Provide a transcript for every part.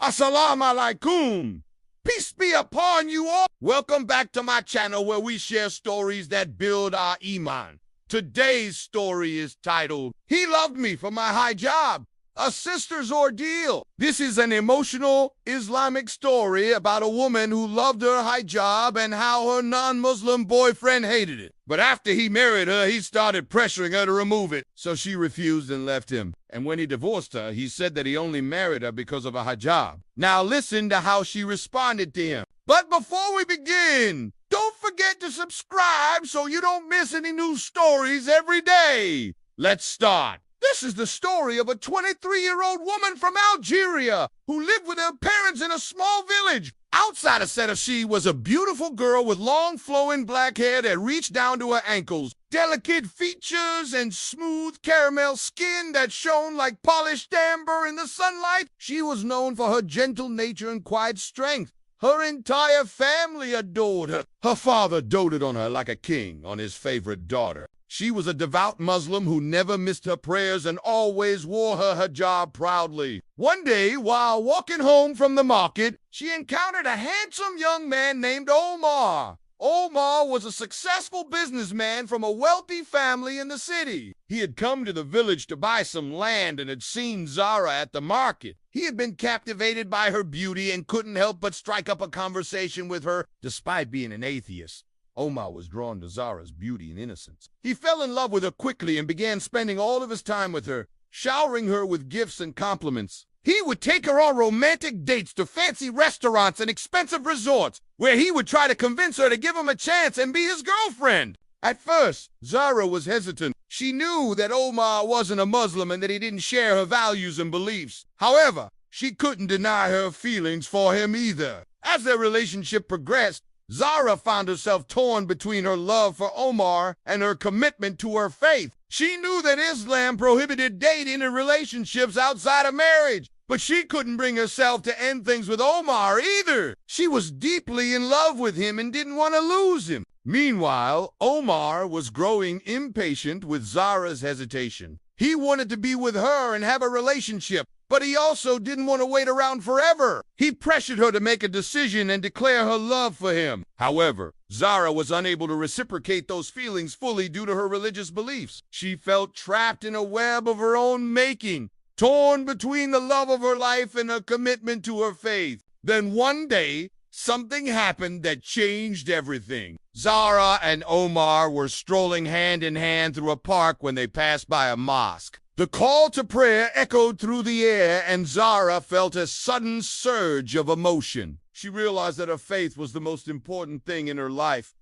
Assalamu alaikum. Peace be upon you all. Welcome back to my channel where we share stories that build our iman. Today's story is titled, He Loved Me for My Hijab, A Sister's Ordeal. This is an emotional Islamic story about a woman who loved her hijab and how her non-Muslim boyfriend hated it. But after he married her, he started pressuring her to remove it, so she refused and left him. And when he divorced her, he said that he only married her because of a hijab. Now listen to how she responded to him. But before we begin, don't forget to subscribe so you don't miss any new stories every day. Let's start. This is the story of a 23-year-old woman from Algeria who lived with her parents in a small village. Outside of she was a beautiful girl with long flowing black hair that reached down to her ankles, delicate features, and smooth caramel skin that shone like polished amber in the sunlight. She was known for her gentle nature and quiet strength. Her entire family adored her. Her father doted on her like a king on his favorite daughter. She was a devout Muslim who never missed her prayers and always wore her hijab proudly. One day, while walking home from the market, she encountered a handsome young man named Omar. Omar was a successful businessman from a wealthy family in the city. He had come to the village to buy some land and had seen Zara at the market. He had been captivated by her beauty and couldn't help but strike up a conversation with her, despite being an atheist. Omar was drawn to Zara's beauty and innocence. He fell in love with her quickly and began spending all of his time with her, showering her with gifts and compliments. He would take her on romantic dates to fancy restaurants and expensive resorts, where he would try to convince her to give him a chance and be his girlfriend. At first, Zara was hesitant. She knew that Omar wasn't a Muslim and that he didn't share her values and beliefs. However, she couldn't deny her feelings for him either. As their relationship progressed, Zara found herself torn between her love for Omar and her commitment to her faith. She knew that Islam prohibited dating and relationships outside of marriage, but she couldn't bring herself to end things with Omar either. She was deeply in love with him and didn't want to lose him. Meanwhile, Omar was growing impatient with Zara's hesitation. He wanted to be with her and have a relationship, but he also didn't want to wait around forever. He pressured her to make a decision and declare her love for him. However, Zara was unable to reciprocate those feelings fully due to her religious beliefs. She felt trapped in a web of her own making, torn between the love of her life and her commitment to her faith. Then one day, something happened that changed everything. Zara and Omar were strolling hand in hand through a park when they passed by a mosque. The call to prayer echoed through the air, and Zara felt a sudden surge of emotion. She realized that her faith was the most important thing in her life,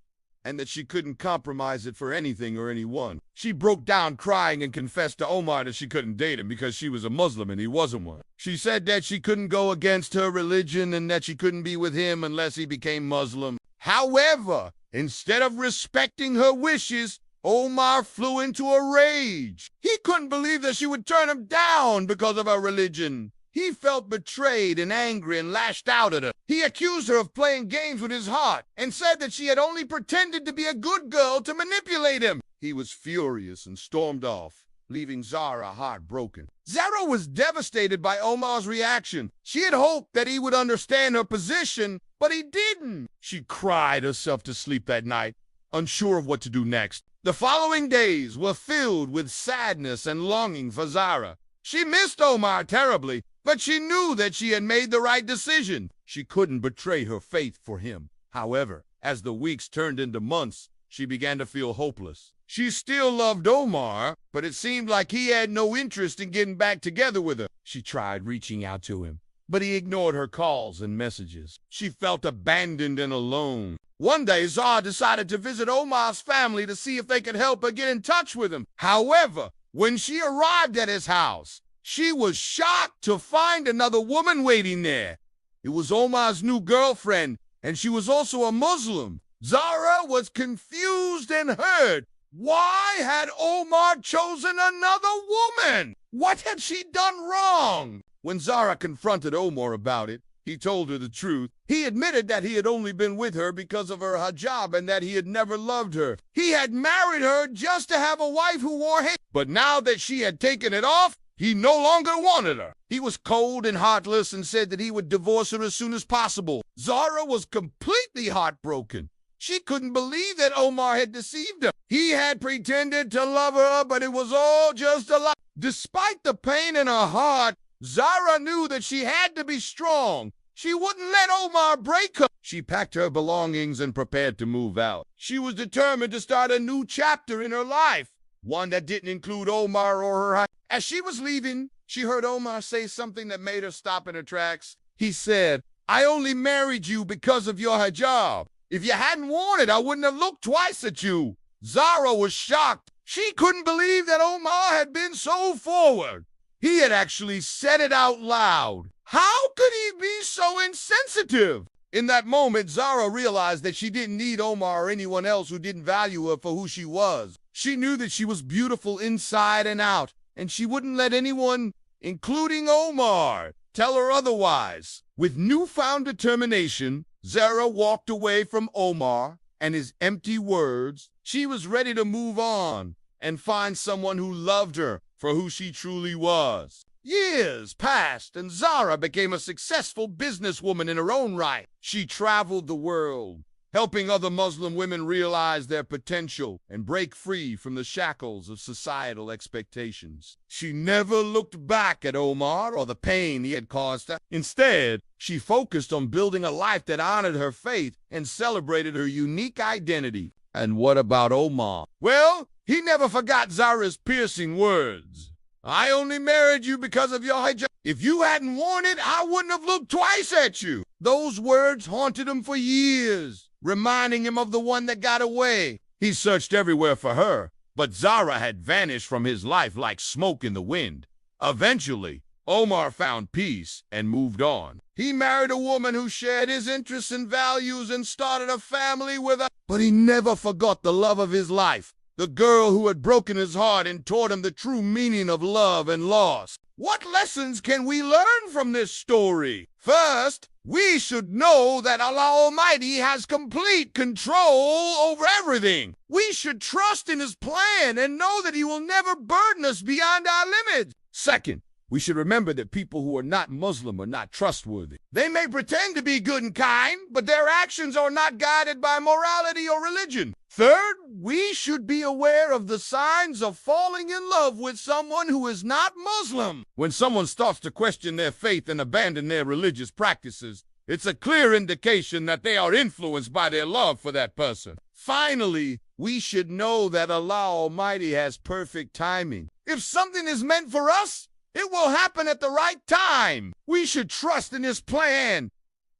and that she couldn't compromise it for anything or anyone. She broke down crying and confessed to Omar that she couldn't date him because she was a Muslim and he wasn't one. She said that she couldn't go against her religion and that she couldn't be with him unless he became Muslim. However, instead of respecting her wishes, Omar flew into a rage. He couldn't believe that she would turn him down because of her religion. He felt betrayed and angry and lashed out at her. He accused her of playing games with his heart and said that she had only pretended to be a good girl to manipulate him. He was furious and stormed off, leaving Zara heartbroken. Zara was devastated by Omar's reaction. She had hoped that he would understand her position, but he didn't. She cried herself to sleep that night, unsure of what to do next. The following days were filled with sadness and longing for Zara. She missed Omar terribly, but she knew that she had made the right decision. She couldn't betray her faith for him. However, as the weeks turned into months, she began to feel hopeless. She still loved Omar, but it seemed like he had no interest in getting back together with her. She tried reaching out to him, but he ignored her calls and messages. She felt abandoned and alone. One day, Zara decided to visit Omar's family to see if they could help her get in touch with him. However, when she arrived at his house, she was shocked to find another woman waiting there. It was Omar's new girlfriend, and she was also a Muslim. Zara was confused and hurt. Why had Omar chosen another woman? What had she done wrong? When Zara confronted Omar about it, he told her the truth. He admitted that he had only been with her because of her hijab and that he had never loved her. He had married her just to have a wife who wore hijab. But now that she had taken it off, He no longer wanted her. He was cold and heartless and said that he would divorce her as soon as possible. Zara was completely heartbroken. She couldn't believe that Omar had deceived her. He had pretended to love her, but it was all just a lie. Despite the pain in her heart, Zara knew that she had to be strong. She wouldn't let Omar break her. She packed her belongings and prepared to move out. She was determined to start a new chapter in her life, one that didn't include Omar or her. As she was leaving, she heard Omar say something that made her stop in her tracks. He said, "I only married you because of your hijab. If you hadn't worn it, I wouldn't have looked twice at you." Zara was shocked. She couldn't believe that Omar had been so forward. He had actually said it out loud. How could he be so insensitive? In that moment, Zara realized that she didn't need Omar or anyone else who didn't value her for who she was. She knew that she was beautiful inside and out, and she wouldn't let anyone, including Omar, tell her otherwise. With newfound determination, Zara walked away from Omar and his empty words. She was ready to move on and find someone who loved her for who she truly was. Years passed, and Zara became a successful businesswoman in her own right. She traveled the world, helping other Muslim women realize their potential and break free from the shackles of societal expectations. She never looked back at Omar or the pain he had caused her. Instead, she focused on building a life that honored her faith and celebrated her unique identity. And what about Omar? Well, he never forgot Zara's piercing words. "I only married you because of your hijab. If you hadn't worn it, I wouldn't have looked twice at you." Those words haunted him for years, reminding him of the one that got away. He searched everywhere for her, but Zara had vanished from his life like smoke in the wind. Eventually, Omar found peace and moved on. He married a woman who shared his interests and values and started a family with her. But he never forgot the love of his life, the girl who had broken his heart and taught him the true meaning of love and loss. What lessons can we learn from this story? First, we should know that Allah Almighty has complete control over everything. We should trust in His plan and know that He will never burden us beyond our limits. Second, we should remember that people who are not Muslim are not trustworthy. They may pretend to be good and kind, but their actions are not guided by morality or religion. Third, we should be aware of the signs of falling in love with someone who is not Muslim. When someone starts to question their faith and abandon their religious practices, it's a clear indication that they are influenced by their love for that person. Finally, we should know that Allah Almighty has perfect timing. If something is meant for us, it will happen at the right time. We should trust in His plan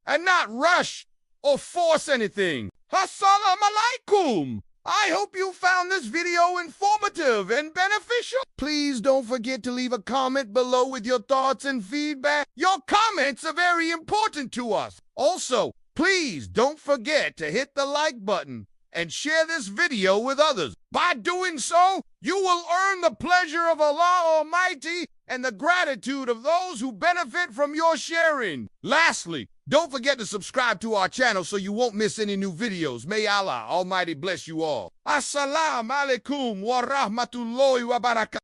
and not rush or force anything. Assalamu alaikum. I hope you found this video informative and beneficial. Please don't forget to leave a comment below with your thoughts and feedback. Your comments are very important to us. Also, please don't forget to hit the like button and share this video with others. By doing so, you will earn the pleasure of Allah Almighty and the gratitude of those who benefit from your sharing. Lastly, don't forget to subscribe to our channel so you won't miss any new videos. May Allah Almighty bless you all. Assalamu alaikum wa rahmatullahi wa barakatuh.